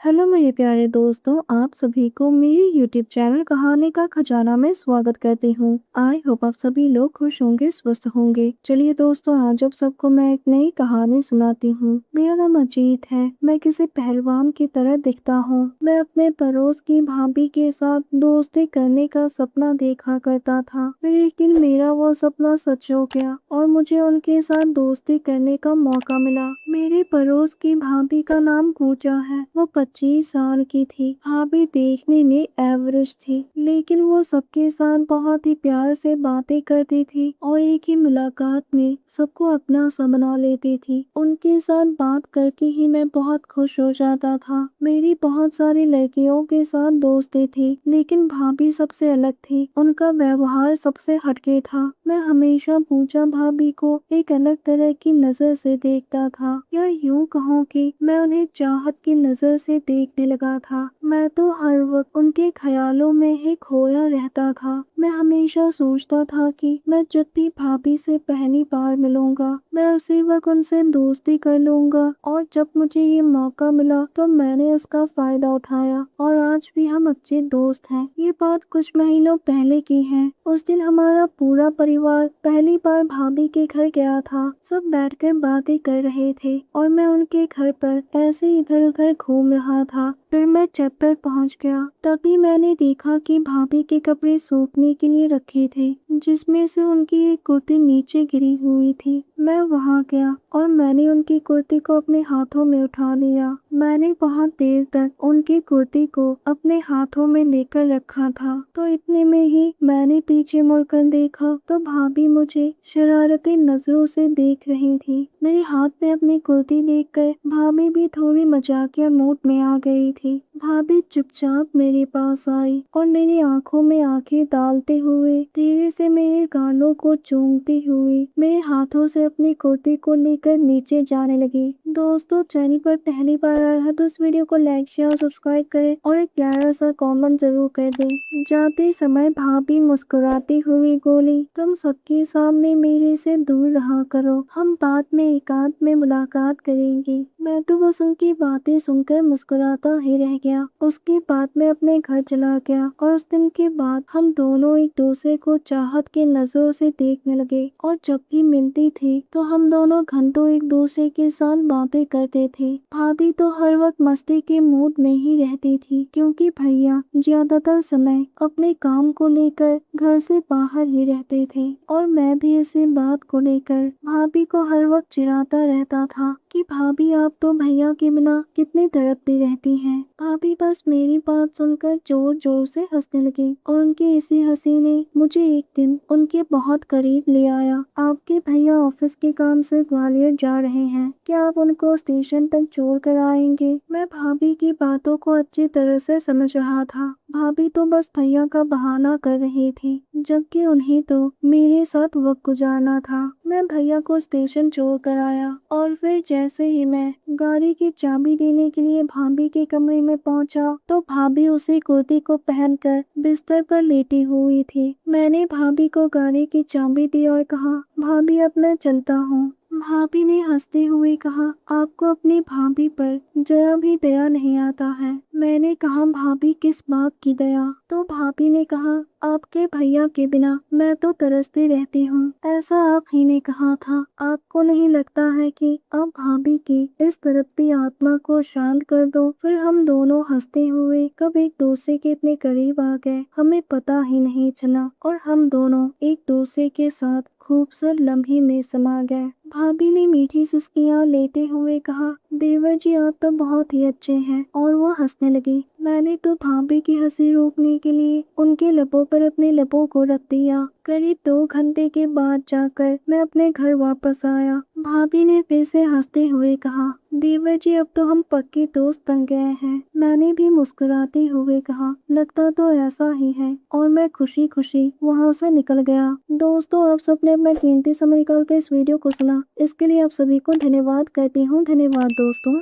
Hello मेरे प्यारे दोस्तों, आप सभी को मेरे यूट्यूब चैनल कहानी का खजाना में स्वागत करती हूँ। आई होप आप सभी लोग खुश होंगे, स्वस्थ होंगे। चलिए दोस्तों, आज आप सबको मैं एक नई कहानी सुनाती हूँ। मेरा नाम अजीत है। मैं किसी पहलवान की तरह दिखता हूँ। मैं अपने पड़ोस की भाभी के साथ दोस्ती करने का सपना देखा करता था, लेकिन मेरा वो सपना सच हो गया और मुझे उनके साथ दोस्ती करने का मौका मिला। मेरे पड़ोस की भाभी का नाम पूजा है। वो 25 साल की थी। भाभी देखने में एवरेज थी, लेकिन वो सबके साथ बहुत ही प्यार से बातें करती थी और एक ही मुलाकात में सबको अपना सा बना लेती थी। उनके साथ बात करके ही मैं बहुत खुश हो जाता था। मेरी बहुत सारी लड़कियों के साथ दोस्ती थी, लेकिन भाभी सबसे अलग थी। उनका व्यवहार सबसे हटके था। मैं हमेशा पूजा भाभी को एक अलग तरह की नजर से देखता था, या यूं कहूँ कि मैं उन्हें चाहत की नजर से देखने लगा था। मैं तो हर वक्त उनके ख्यालों में ही खोया रहता था। मैं हमेशा सोचता था कि मैं जब भी भाभी से पहली बार मिलूंगा, मैं उसी वक्त उनसे दोस्ती कर लूंगा, और जब मुझे ये मौका मिला तो मैंने उसका फायदा उठाया और आज भी हम अच्छे दोस्त हैं। ये बात कुछ महीनों पहले की है। उस दिन हमारा पूरा परिवार पहली बार भाभी के घर गया था। सब बैठकर बातें कर रहे थे और मैं उनके घर पर ऐसे इधर उधर घूम रहा था। फिर मैं छत पर पहुंच गया। तभी मैंने देखा कि भाभी के कपड़े सूखने के लिए रखे थे, जिसमें से उनकी एक कुर्ती नीचे गिरी हुई थी। मैं वहां गया और मैंने उनकी कुर्ती को अपने हाथों में उठा लिया। मैंने बहुत देर तक उनकी कुर्ती को अपने हाथों में लेकर रखा था, तो इतने में ही मैंने पीछे मुड़कर देखा तो भाभी मुझे शरारती नजरों से देख रही थी। मेरे हाथ में अपनी कुर्ती देखकर भाभी भी थोड़ी मजाकिया मूड में आ गई थी। भाभी चुपचाप मेरे पास आई और मेरी आंखों में आंखें डालते हुए धीरे से मेरे गालों को चूमती हुई मेरे हाथों से अपनी कुर्ती को लेकर नीचे जाने लगी। दोस्तों, चैनल पर पहली बार आया है तो इस वीडियो को लाइक शेयर और सब्सक्राइब करें और एक प्यारा सा कमेंट जरूर कर दें। जाते समय भाभी मुस्कुराती हुई बोली, तुम सबके सामने मेरे से दूर रहा करो, हम बाद में एकांत में मुलाकात करेंगे। मैं तो बस उनकी बातें सुनकर मुस्कुराता ही रह गया। उसके बाद मैं अपने घर चला गया और उस दिन के बाद हम दोनों एक दूसरे को चाहत के नजरों से देखने लगे, और जब भी मिलती थी तो हम दोनों घंटों एक दूसरे के साथ बातें करते थे। भाभी तो हर वक्त मस्ती के मूड में ही रहती थी, क्योंकि भैया ज्यादातर समय अपने काम को लेकर घर से बाहर ही रहते थे, और मैं भी इसी बात को लेकर भाभी को हर वक्त चिढ़ाता रहता था कि भाभी आप तो भैया के बिना कितनी तड़पती रहती हैं। भाभी बस मेरी बात सुनकर जोर जोर से हंसने लगी और उनकी इसी हंसी ने मुझे एक दिन उनके बहुत करीब ले आया। आपके भैया ऑफिस के काम से ग्वालियर जा रहे हैं, क्या आप उनको स्टेशन तक छोड़ कर आएंगे? मैं भाभी की बातों को अच्छी तरह से समझ रहा था। भाभी तो बस भैया का बहाना कर रही थी, जबकि उन्हें तो मेरे साथ वक्त गुजारना था। मैं भैया को स्टेशन छोड़ कर आया और फिर जैसे ही मैं गाड़ी की चाबी देने के लिए भाभी के कमरे में पहुंचा तो भाभी उसी कुर्ती को पहनकर बिस्तर पर लेटी हुई थी। मैंने भाभी को गाड़ी की चाबी दी और कहा, भाभी अब मैं चलता हूँ। भाभी ने हंसते हुए कहा, आपको अपनी भाभी पर जरा भी दया नहीं आता है। मैंने कहा, भाभी किस बात की दया? तो भाभी ने कहा, आपके भैया के बिना मैं तो तरसती रहती हूँ। ऐसा आप ही ने कहा था। आपको नहीं लगता है कि आप भाभी की इस तड़पती आत्मा को शांत कर दो? फिर हम दोनों हंसते हुए कब एक दूसरे के इतने करीब आ गए, हमें पता ही नहीं चला, और हम दोनों एक दूसरे के साथ खूबसूरत लम्हे में समा गए। भाभी ने मीठी सिसकियां लेते हुए कहा, देवर जी आप तो बहुत ही अच्छे हैं, और वो हंसने लगी। मैंने तो भाभी की हंसी रोकने के लिए उनके लबों पर अपने लबों को रख दिया। करीब 2 घंटे के बाद जाकर मैं अपने घर वापस आया। भाभी ने फिर से हंसते हुए कहा, देवर जी अब तो हम पक्के दोस्त बन गए हैं। मैंने भी मुस्कुराते हुए कहा, लगता तो ऐसा ही है, और मैं खुशी खुशी वहाँ से निकल गया। दोस्तों, आप सबने अपना कीमती समय निकाल कर इस वीडियो को सुना, इसके लिए आप सभी को धन्यवाद कहती हूँ। धन्यवाद दोस्तों।